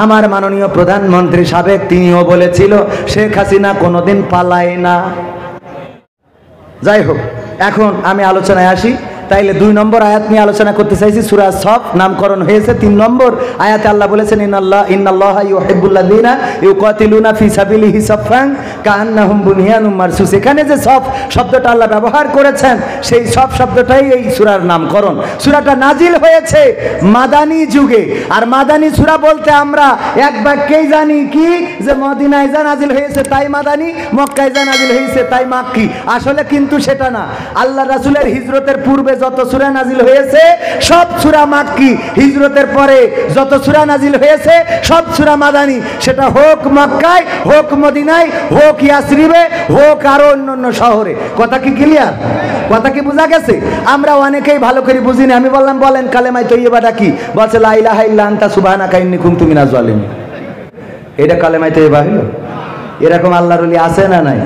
আমার মাননীয় প্রধানমন্ত্রী সাবেক তিনিও বলেছিল শেখ হাসিনা কোনোদিন পালায় না। যাই হোক, এখন আমি আলোচনায় আসি। তাইলে 2 নম্বর আয়াত নিয়ে আলোচনা করতে চাইছি। সূরা সফ নামকরণ হয়েছে। 3 নম্বর আয়াতে আল্লাহ বলেছেন ইন্নাল্লাহা ইউহিব্বুল্লাযীনা ইউকাতিলুনা ফি সাবিলিহি সাফফান কাআন্নাহুম বুনিয়ানুম মারসুস। এখানে যে সফ শব্দটা আল্লাহ ব্যবহার করেছেন সেই সফ শব্দটাই এই সূরার নামকরণ। সূরাটা নাজিল হয়েছে মাদানী যুগে। আর মাদানী সূরা বলতে আমরা এক বাক্যেই জানি কি, যে মদিনায় যা নাজিল হয়েছে তাই মাদানী, মক্কায় যা নাজিল হয়েছে তাই মাক্কি। আসলে কিন্তু সেটা না। আল্লাহ রাসূলের হিজরতের পূর্বে যত সূরা নাজিল হয়েছে সব সূরা মাক্কি, হিজরতের পরে যত সূরা নাজিল হয়েছে সব সূরা মাদানী। সেটা হোক মক্কায়, হোক মদিনায়, হোক ইয়াসরিবে, হোক আরো অন্যান্য শহরে। কথা কি ক্লিয়ার? কথা কি বোঝা গেছে? আমরা অনেকেই ভালো করে বুঝিনি। আমি বললাম বলেন কালেমায়ে তৈয়বাটা কি? বলছে লা ইলাহা ইল্লা আনতা সুবহানাকা ইন্নী কুনতু মিনাজ জালিমিন। এটা কালেমায়ে তৈয়বা হলো? এরকম আল্লাহর ওলি আছে না নাই?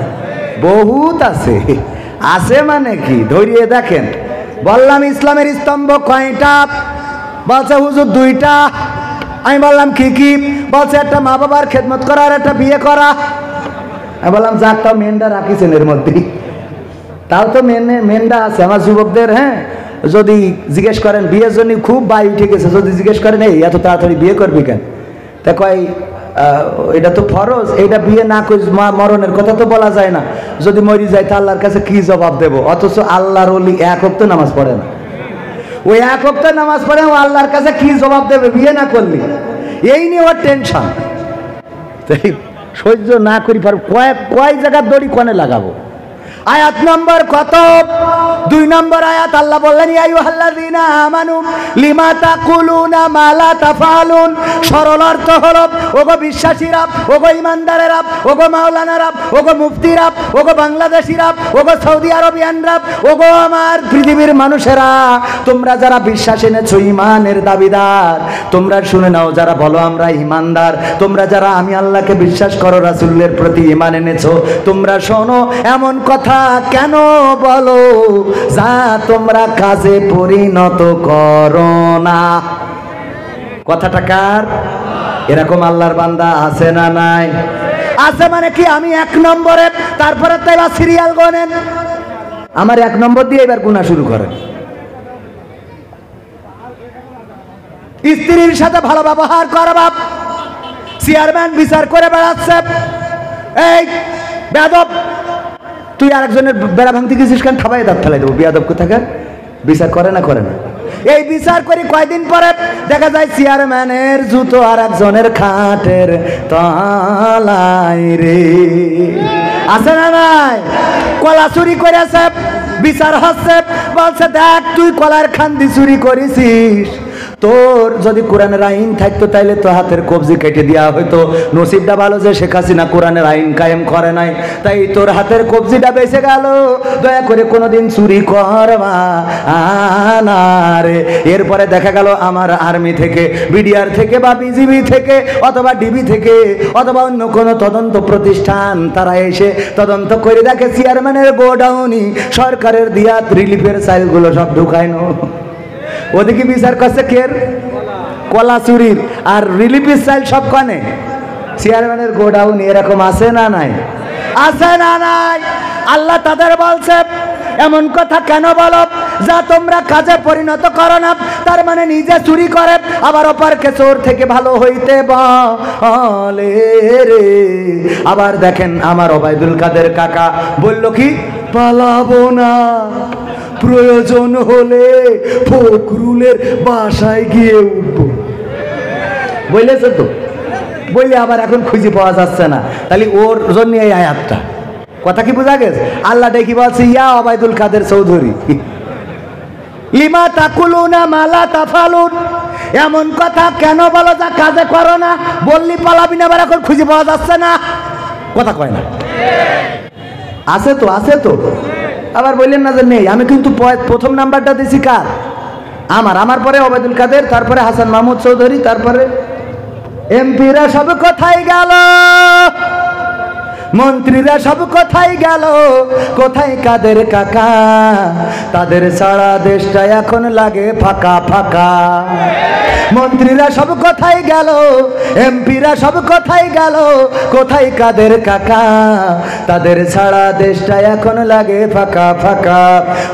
বহুত আছে। আছে মানে কি? ধরিয়ে দেখেন। বললাম ইসলামের স্তম্ভ কয়টা? বলছে হুজুর 2টা। আমি বললাম কি কি? বলছে একটা মা বাবার খেদমত করা আর একটা বিয়ে করা। আমি বললাম যাক, তাও মেনটা রাখিছেন এর মধ্যে, তাও তো মেনটা আছে। আমার যুবকদের যদি জিজ্ঞেস করেন বিয়ের জন্য খুব বাই উঠে গেছে, যদি জিজ্ঞেস করেন এই এত তাড়াতাড়ি বিয়ে করবি কেন, তা কয় এটা তো ফরজ, এটা বিয়ে না করে মরণের কথা তো বলা যায় না, যদি মরি যায় তা আল্লাহর কাছে কি জবাব দেব? অথচ আল্লাহর ওলি 1 ওয়াক্ত নামাজ পড়ে না। ওই 1 ওয়াক্ত নামাজ পড়ে ও আল্লাহর কাছে কি জবাব দেবে বিয়ে না করলে? এই নিয়ে ওর টেনশন। সহ্য না করি পারব, কয় জায়গার দড়ি কোনে লাগাবো? আয়াত নম্বর কত? 2 নম্বর আয়াত। আল্লাহ বললেন ইয়া আইয়ুহাল্লাযীনা আমানু লিমা তাকুলুনা মা লা তাফআলুন। সরল অর্থ হলো ওগো বিশ্বাসীরা, ওগো ইমানদারেরা, ওগো মাওলানারা, ওগো মুফতিরা, ওগো বাংলাদেশিরা, ওগো সৌদি আরবিয়ানরা, ওগো আমার পৃথিবীর মানুষেরা, তোমরা যারা বিশ্বাস এনেছো, ইমানের দাবিদার, তোমরা শুনে নাও। যারা বলো আমরা ইমানদার, তোমরা যারা আমি আল্লাহকে বিশ্বাস করো, রাসূলের প্রতি ঈমান এনেছো, তোমরা শোনো এমন কথা কেন বলো যা তোমরা কাজে পরিণত করো না। কথাটা কার? এরকম আল্লাহর বান্দা আছে না নাই? আছে মানে কি? আমি 1 নম্বরে, তারপরে তো এবার সিরিয়াল গনেন। আমার 1 নম্বর দিয়ে এবার গুনাহ শুরু করেন। স্ত্রীর সাথে ভালো ব্যবহার করবা। চেয়ারম্যান বিচার করে বেড়াচ্ছে, এই বেয়াদব তুই আরেকজনের বেড়া ভাঙতে গেছিস কেন? থাবাই দাঁত ফেলাই দেবো। বেয়াদব কোথাকার। বিচার করে না করে না? এই বিচার করি কয়দিন পরে দেখা যায় চেয়ারম্যানের জুতো আর একজনের খাটের তলায় রে। আছে না নাই? কলা চুরি করেছে, বিচার হচ্ছে, বলছে দেখ তুই কলার খান্দি চুরি করেছিস, তোর যদি কোরআনের আইন থাকতো তাইলে তো হাতের কবজি কেটে দেওয়া হইতো। নসিবটা ভালো যে শেখ হাসিনা কোরআনের আইন কায়েম করে নাই, তাই তোর হাতের কবজিটা বেঁচে গেল। দয়া করে কোনোদিন চুরি করবা না রে। এরপরে দেখা গেল আমার আর্মি থেকে, বিডিআর থেকে, বা বিজিবি থেকে, অথবা ডিবি থেকে, অথবা অন্য কোনো তদন্ত প্রতিষ্ঠান, তারা এসে তদন্ত করে দেখে চেয়ারম্যানের গোডাউনি সরকারের দিয়া রিলিফের চাইলগুলো সব ঢুকায় না। ওদিকে বিচার করছে কের? কলা চুরির। আর রিলিফের চাইল সব কনে? চেয়ারম্যানের গোডাউন। এরকম আছে না নাই? আছে না নাই? আল্লাহ তাদের বলছে এমন কথা কেন বলো যা তোমরা কাজে পরিণত করো না। তার মানে নিজে চুরি করে আবার অপরকে চোর থেকে ভালো হইতে বলে রে। আবার দেখেন আমার ওবায়দুল কাদের কাকা বলল কি, পালাবো না, প্রয়োজন হলে ফখরুলের বাসায় গিয়ে উঠবো। বলেছে তো, বললে আবার এখন খুঁজে পাওয়া যাচ্ছে না। তাহলে ওর জন্য এই আয়াতটা। কথা কি বোঝা গেছে? আল্লাহ দেখি বলছে ইয়া ওবায়দুল কাদের চৌধুরী লিমা তাকুলুনা মা লা তাফালুন। এমন কথা কেন বলো যা কাজে করো না? বললি পালাবি না, আবার এখন খুঁজে পাওয়া যাচ্ছে না। কথা কয় না? আছে তো, আছে তো। আবার বললেন না যে নেই। আমি কিন্তু প্রথম নাম্বারটা দিছি কার? আমার পরে ওবায়দুল কাদের, তারপরে হাসান মাহমুদ চৌধুরী, তারপরে এমপিরা সব কোথায় গেল, মন্ত্রীরা সব কোথায় গেল, কোথায় কাদের কাকা? তাদের সারা দেশটা এখন লাগে ফাঁকা ফাঁকা। মন্ত্রীরা সব কোথায় গেল, এমপিরা সব কোথায় গেল, কোথায় কাদের কাকা? তাদের ছাড়া দেশটা এখন লাগে ফাঁকা ফাঁকা,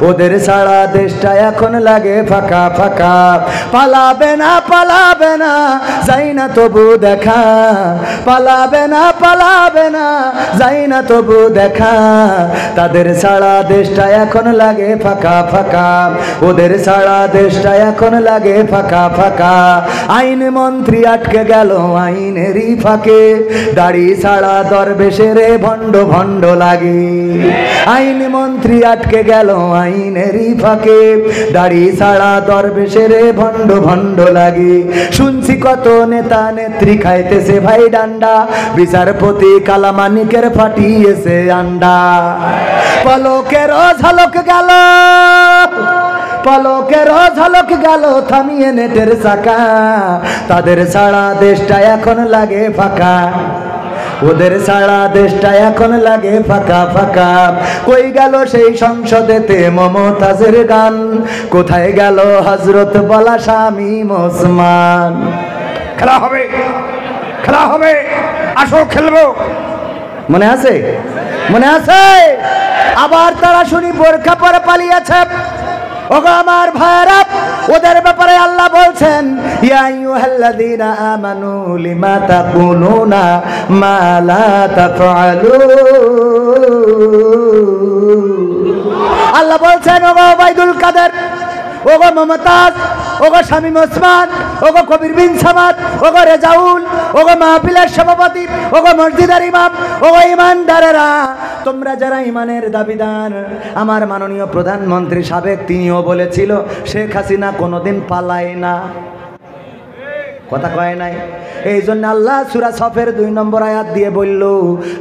ওদের ছাড়া দেশটা এখন লাগে ফাঁকা ফাঁকা। পালাবে না পালাবে না, যাই না তবু দেখা, পালাবে না পালাবে না, যাই না তবু দেখা। তাদের ছাড়া দেশটা এখন লাগে ফাঁকা ফাঁকা, ওদের ছাড়া দেশটা এখন লাগে ফাঁকা ফাঁকা। আইন মন্ত্রী আটকে গেল আইনেরই ফাঁকে, দাড়ি ছাড়া দরবেশের ভণ্ড ভণ্ড লাগে। আইন মন্ত্রী আটকে গেল আইনেরই ফাঁকে, দাড়ি ছাড়া দরবেশের ভণ্ড ভণ্ড লাগে। শুনছি কত নেতা নেত্রী খাইতেছে ভাই ডান্ডা, বিচারপতি কালামানিকের ফাটিয়েছে আন্ডা। পলকের ঝলক গেল, পলকের ঝলক গেল থামিয়ে নেটের চাকা। তাদের ছাড়া দেশটা এখন লাগে ফাঁকা, ওদের ছাড়া দেশটা এখন লাগে ফাঁকা ফাঁকা। কই গেল সেই সংসদেতে মমতাজের গান, কোথায় গেল হযরত বলা শামীম ওসমান? খেলা হবে, খেলা হবে, আসো খেলবো। মনে আছে? মনে আছে? আবার তারা শুনি বোরখা পরে পালিয়েছে। ওগো আমার ভাইরা, ওদের ব্যাপারে আল্লাহ বলছেন, ইয়া আইয়ুহাল্লাযীনা আমানু লিমা তাকুলুনা মা লা তাফআলুন। আল্লাহ বলছেন, ওগো ওবাইদুল কাদের, ওগো মমতাজ, ওগো শামীম ওসমান, ওগো কবির বিন সামাদ, ওগো রেজাউল, ওগো মাহফিলের সভাপতি, ওগো মসজিদের ইমাম, ওগো ইমানদারেরা, তোমরা যারা ইমানের দাবিদার, আমার মাননীয় প্রধানমন্ত্রী সাবেক তিনিও বলেছিল শেখ হাসিনা কোনোদিন পালায় না, কথা কয় নাই। এই জন্য আল্লাহ সূরা সফের 2 নম্বর আয়াত দিয়ে বলল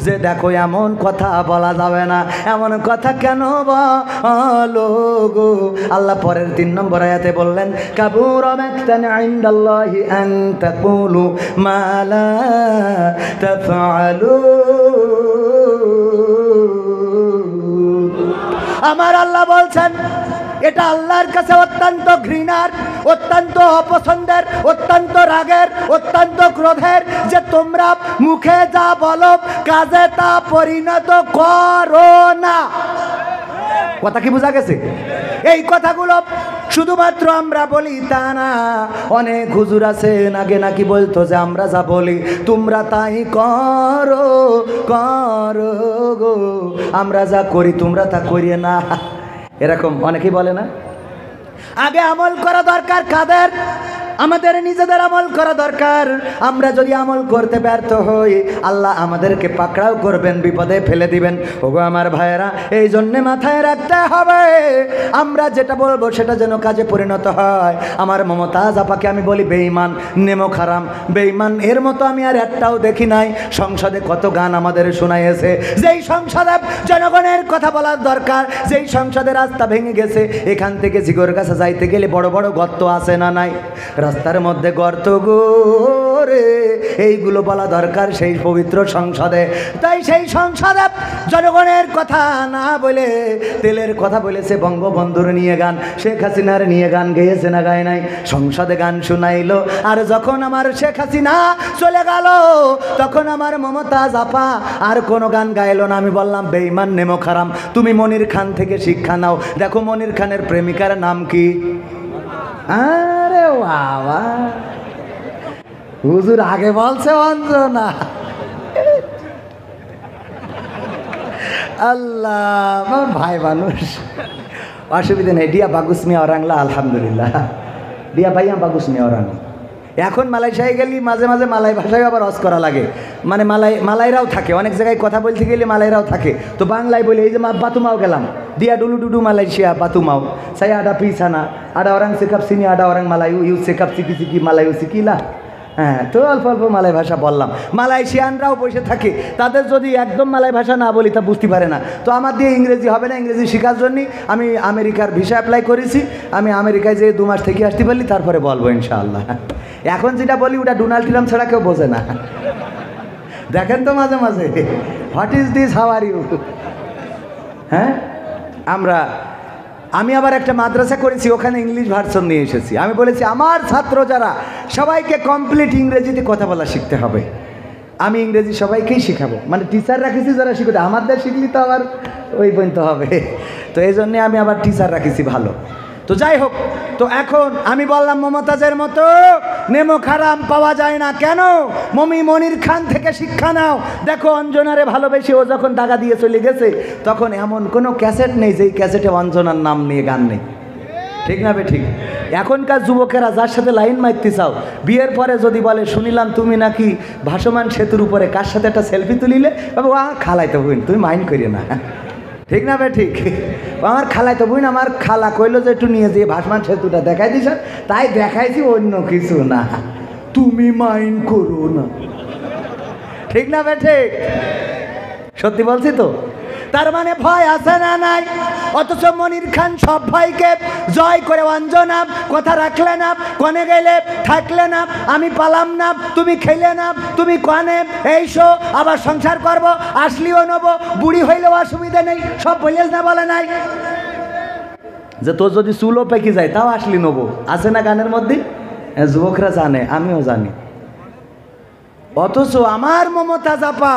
যে দেখো এমন কথা বলা যাবে না। এমন কথা কেন বলো গো? আল্লাহ পরের 3 নম্বর আয়াতে বললেন, কাবুরা মাকতান ইনদাল্লাহি আন তাকুলু মা লা তাফআলুন। আমার আল্লাহ বলছেন এটা আল্লাহর কাছে অত্যন্ত ঘৃণার, অত্যন্ত অপছন্দের, অত্যন্ত রাগের, অত্যন্ত ক্রোধের যে তোমরা মুখে যা বলো কাজে তা পরিণত করো না। কথা কি বোঝা গেছে? এই কথাগুলো শুধুমাত্র আমরা বলি তা না, অনেক হুজুর আছেন আগে নাকি বলতো যে আমরা যা বলি তোমরা তাই করো করো গো, আমরা যা করি তোমরা তা করিয়ে না, এরকম অনেকেই বলে না। আগে আমল করা দরকার কাদের? আমাদের নিজেদের আমল করা দরকার। আমরা যদি আমল করতে ব্যর্থ হই আল্লাহ আমাদেরকে পাকড়াও করবেন, বিপদে ফেলে দিবেন। ওগো আমার ভাইয়েরা, এই জন্যে মাথায় রাখতে হবে আমরা যেটা বলবো সেটা যেন কাজে পরিণত হয়। আমার মমতাজ আপাকে আমি বলি বেঈমান, নেমক হারাম, বেঈমান এর মতো আমি আর একটাও দেখি নাই। সংসদে কত গান আমাদের শোনাইয়েছে, যেই সংসদে জনগণের কথা বলার দরকার, যেই সংসদে রাস্তা ভেঙে গেছে, এখান থেকে জিগর কাছে যাইতে গেলে বড় বড় গর্ত আছে না নাই? রাস্তার মধ্যে গর্ত গোরে, এইগুলো বলা দরকার সেই পবিত্র সংসদে। তাই সেই সংসদে জনগণের কথা না বলে তেলের কথা বলেছে, বঙ্গবন্ধুর নিয়ে গান, শেখ হাসিনার নিয়ে গান গেয়েছে না গায় নাই? সংসদে গান শুনাইলো। আর যখন আমার শেখ হাসিনা চলে গেল তখন আমার মমতাজ আপা আর কোনো গান গাইলো না। আমি বললাম বেঈমান, নেমক হারাম, তুমি মনির খান থেকে শিক্ষা নাও। দেখো মনির খানের প্রেমিকার নাম কি? আরে বাবা, হুজুর আগে বলছে অঞ্জনা। আল্লাহ, ভাই মানুষ, অসুবিধা নেই। ডিয়া বাগুস মিয়া ওরাংলা, আলহামদুলিল্লাহ। ডিয়া ভাইয়া বাগুস মিয়া ওরাং। এখন মালয়েশিয়ায় গেলি মাঝে মাঝে মালাই ভাষায় আবার হজ করা লাগে, মানে মালাইরাও থাকে অনেক জায়গায়, কথা বলতে গেলে মালাইরাও থাকে। তো বাংলায় বলে এই যে বাতুমাও গেলাম, dia dulu Malaysia batu mau. Saya ada pisana, ada orang sikap sini, ada orang Melayu, you sikap siki Melayu sikilah. হ্যাঁ, তো অল্প অল্প মালয় ভাষা বললাম। মালয়েশিয়ানরাও বসে থাকে, তাদের যদি একদম মালয় ভাষা না বলি তা বুঝতে পারে না। তো আমার দিয়ে ইংরেজি হবে না, ইংরেজি শেখার জন্যই আমি আমেরিকার ভিসা অ্যাপ্লাই করেছি। আমি আমেরিকায় যেয়ে 2 মাস থেকে আসতে পারলি তারপরে বলবো ইনশাআল্লাহ। এখন যেটা বলি ওটা ডোনাল্ড ট্রাম্প ছাড়া কেউ বোঝে না। দেখেন তো মাঝে মাঝে, what is this, how are you. হ্যাঁ, আমরা আমি আবার একটা মাদ্রাসা করেছি, ওখানে ইংলিশ ভার্সন নিয়ে এসেছি। আমি বলেছি আমার ছাত্র যারা সবাইকে কমপ্লিট ইংরেজিতে কথা বলা শিখতে হবে। আমি ইংরেজি সবাইকেই শেখাবো, মানে টিচার রাখেছি যারা শিখতে, আমাদের শিখলি তো আবার ওই পর্যন্ত হবে। তো এই জন্যে আমি আবার টিচার রাখেছি ভালো। তো যাই হোক, তো এখন আমি বললাম মমতাজের মতো নেমো খারাম পাওয়া যায় না কেন? মমি মনির খান থেকে শিক্ষা নাও। দেখো অঞ্জনারে ভালোবেসে ও যখন টাকা দিয়ে চলে গেছে, তখন এমন কোনো ক্যাসেট নেই যেই ক্যাসেটে অঞ্জনার নাম নিয়ে গান নেই। ঠিক না বে ঠিক? এখনকার যুবকেরা যার সাথে লাইন মারতে চাও, বিয়ের পরে যদি বলে শুনিলাম তুমি নাকি ভাসমান সেতুর উপরে কার সাথে একটা সেলফি তুলিলে, বাবু খালাই তো বোন, তুমি মাইন্ড করিও না। ঠিক না বে ঠিক? আমার খালাই তো বোন, আমার খালা কইলো যে একটু নিয়ে যেয়ে ভাসমান সেতুটা দেখাই দিস, তাই দেখাইছি, অন্য কিছু না, তুমি মাইন্ড করো না। ঠিক না বে ঠিক? সত্যি বলছি তো। তার মানে ভয় আছে না নাই? অথচ মনির খান সব ভয়কে জয় করে অঞ্জনা কথা রাখলে না, কনে গেলে থাকলে না, আমি পালাম না, তুমি খেলে না, তুমি কনে এইসো, আবার সংসার করব, আসলিও নেবো, বুড়ি হইলেও অসুবিধা নেই, সব বলিস না বলে নাই যে তোর যদি চুলও পেকে যায় তাও আসলি নেবো, আছে না গানের মধ্যে? যুবকরা জানে, আমিও জানি। অথচ আমার মমতা জাপা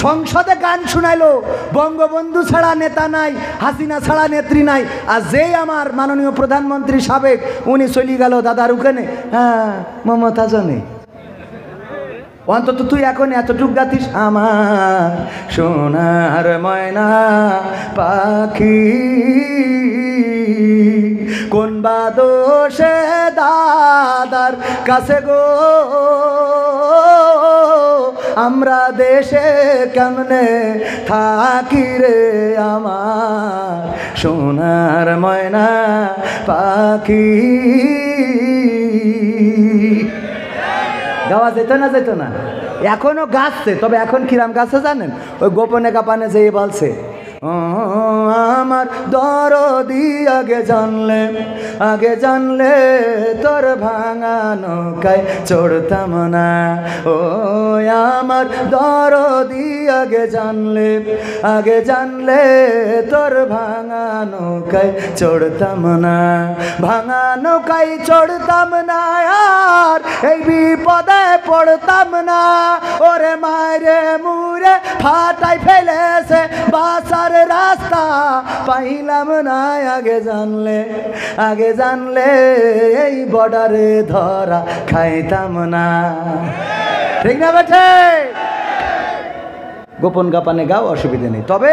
সংসদে গান শুনাইলো, বঙ্গবন্ধু ছাড়া নেতা নাই, হাসিনা ছাড়া নেত্রী নাই। আর যেই আমার মাননীয় প্রধানমন্ত্রী সাবেক, উনি চলে গেল দাদার ওখানে, হ্যাঁ মমতা জানে। অন্তত তুই এখন এতটুক গাতিস, আমার সোনার ময়না পাখি কোন বাদোষে দাদার কাছে গো, আমরা দেশে কেমনে থাকি রে আমার সোনার ময়না পাখি। গাওয়া যেত না, যেত না, এখনো গাছছে, তবে এখন কিরাম গাছে জানেন? ওই গোপনে কাপানে যেয়ে বলছে, আমার দরদি আগে জানলে তোর ভাঙা নৌকায় চড়তাম না, ও আমার দরদি আগে জানলে তোর ভাঙা নৌকায় চড়তাম না, ভাঙা নৌকায় চড়তাম না, আর এই বিপদে পড়তাম না, ওরে মায়েরে মুরে ফাটাই ফেলেছে বাসার রাস্তা পাইলাম না, আগে জানলে এই বর্ডারে ধরা খাইতাম না। ঠিক না বেঠে? গোপন গাপানে গাও, অসুবিধা নেই। তবে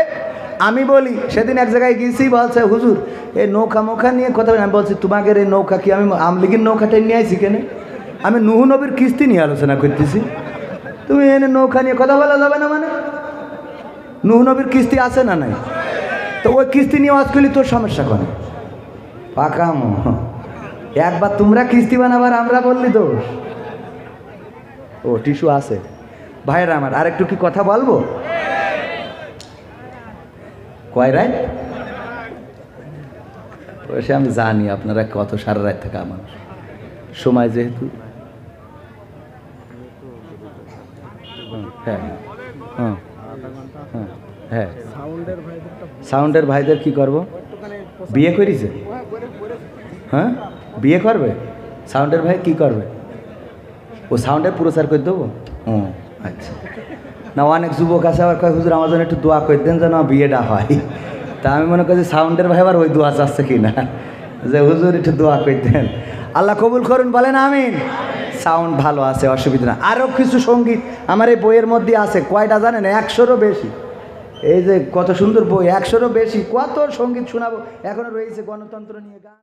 আমি বলি, সেদিন এক জায়গায় গিয়েছি, বলছে হুজুর এই নৌকা নিয়ে কথা বলি। আমি বলছি তোমাদের এই নৌকা কি আমি আমলিগের নৌকাটাই নিয়ে আইছি কেন? আমি নুহু নবীর কিস্তি নিয়ে আলোচনা করতেছি, তুমি এনে নৌকা নিয়ে কথা বলা যাবে না? মানে নুহু নবীর কিস্তি আছে না নাই? তো ওই কিস্তি নিয়ে আওয়াজ করলি তোর সমস্যা করে পাকাম। একবার তোমরা কিস্তি বানাবার আমরা বললি দোষ। ও টিস্যু আছে ভাইরা আমার, আর একটু কি কথা বলবো? কয় রাত সে আমি জানি আপনারা কত সারা রাত থাকা মানুষ, সময় যেহেতু। হ্যাঁ হ্যাঁ হ্যাঁ, সাউন্ডের ভাইদের কি করব? বিয়ে করেছে? হ্যাঁ বিয়ে করবে? সাউন্ডের ভাই কি করবে? ও সাউন্ডের প্রচার করে দেবো? ও আচ্ছা। না অনেক যুবক আছে আবার কয় হুজুর আমার জন্য একটু দোয়া করে দেন যেন আমার বিয়েটা হয়। তা আমি মনে করি সাউন্ডের ভাই আবার ওই দোয়া চাচ্ছে কিনা, যে হুজুর একটু দোয়া করে দেন। আল্লাহ কবুল করুন, বলেন আমিন। সাউন্ড ভালো আছে, অসুবিধা না। আরও কিছু সঙ্গীত আমার এই বইয়ের মধ্যে আছে, কয়টা জানেন? 100-রও বেশি। এই যে কত সুন্দর বই, 100-রও বেশি, কত সঙ্গীত শোনাবো। এখনো রয়েছে গণতন্ত্র নিয়ে গান।